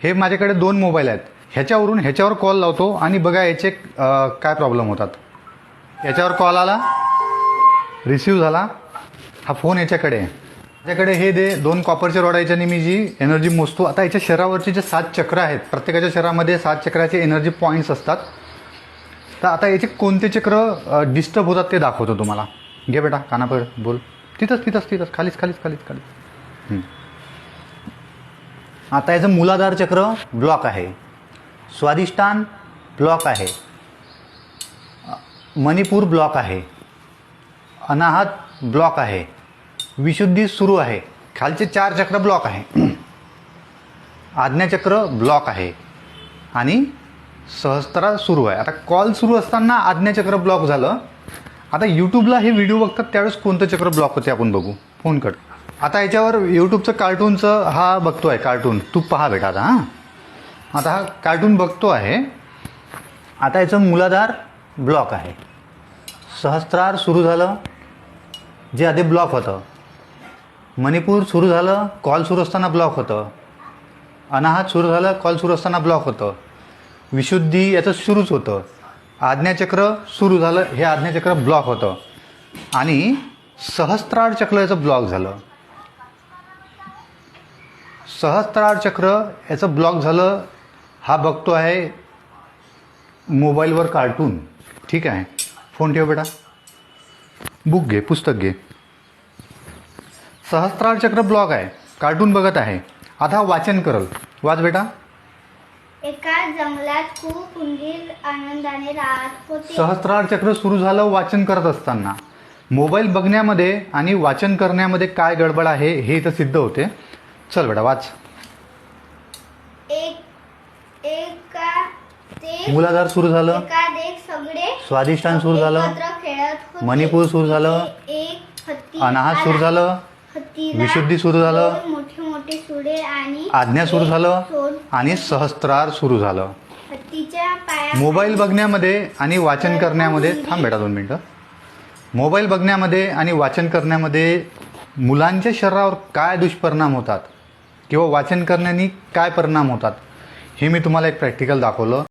हे माझ्याकडे 2 मोबाईल आहेत. ह्याच्यावरून ह्याच्यावर कॉल लावतो आणि बघा याचे काय प्रॉब्लेम होतात. याच्यावर कॉल आला, रिसिव्ह झाला, हा फोन याच्याकडे आहे. याच्याकडे हे 2 कॉपरचे रॉड याच्याने मी जी एनर्जी मोजतो. आता याच्या शरीरावरचे जे 7 चक्र आहेत, प्रत्येकाच्या शरीरामध्ये 7 चक्राचे एनर्जी पॉईंट्स असतात. तर आता याचे कोणते चक्र डिस्टर्ब होतात ते दाखवतो तुम्हाला. घे बेटा कानापड बोल. तिथंच खालीच. आता याचं मूलाधार चक्र ब्लॉक आहे, स्वादिष्टान ब्लॉक आहे, मणिपूर ब्लॉक आहे, अनाहत ब्लॉक आहे, विशुद्धी सुरू आहे. खालचे 4 चक्र ब्लॉक आहे. आज्ञाचक्र ब्लॉक आहे आणि सहस्त्रा सुरू आहे. आता कॉल सुरू असताना आज्ञाचक्र ब्लॉक झालं. आता यूट्यूबला हे व्हिडिओ बघतात त्यावेळेस कोणतं चक्र ब्लॉक होते आपण बघू. Phone cut. आता याच्यावर यूट्यूबचं कार्टूनचं हा बघतो आहे कार्टून. तू पहा बेटा आता. आता हा कार्टून बघतो आहे. आता याचं मूलाधार ब्लॉक आहे, सहस्त्रार सुरू झालं जे आधी ब्लॉक होतं, मणिपूर सुरू झालं कॉल सुरू असताना ब्लॉक होतं, अनाहत सुरू झालं कॉल सुरू असताना ब्लॉक होतं, विशुद्धी याचं सुरूच होतं, आज्ञाचक्र सुरू झालं हे आज्ञाचक्र ब्लॉक होतं आणि सहस्त्रार चक्र याचं ब्लॉक झालं. सहस्त्रार चक्र याचं ब्लॉक झालं. हा बघतो आहे मोबाईलवर कार्टून. ठीक आहे, फोन ठेव बेटा, बुक घे, पुस्तक घे. सहस्त्रार चक्र ब्लॉक आहे, कार्टून बघत आहे. आता वाचन करल. वाच बेटा. एका जंगलात खूप उंदीर आनंदाने राहत होते. सहस्त्रार चक्र सुरू झालं वाचन करत असताना. मोबाईल बघण्यामध्ये आणि वाचन करण्यामध्ये काय गडबड आहे हे इथं सिद्ध होते. चल बेटा वाच. मूलाधार सुरू झालं, सगळे स्वादिष्टान सुरू झालं, एकत्र खेळत होते. मणिपूर सुरू झालं, एक हत्ती अनाहत सुरू झालं, हत्तीला विशुद्धी सुरू झालं, 2 मोठे सुळे आणि आज्ञा सुरू झालं सोड. आणि सहस्त्रार सुरू झालं. हत्तीच्या पाया मोबाईल बघण्यामध्ये आणि वाचन करण्यामध्ये थांब बेटा 2 मिनटं. मोबाईल बघण्यामध्ये आणि वाचन करण्यामध्ये मुलांच्या शरीरावर काय दुष्परिणाम होतात किंवा वाचन करण्याने काय परिणाम होतात हे मी तुम्हाला एक प्रॅक्टिकल दाखवलं.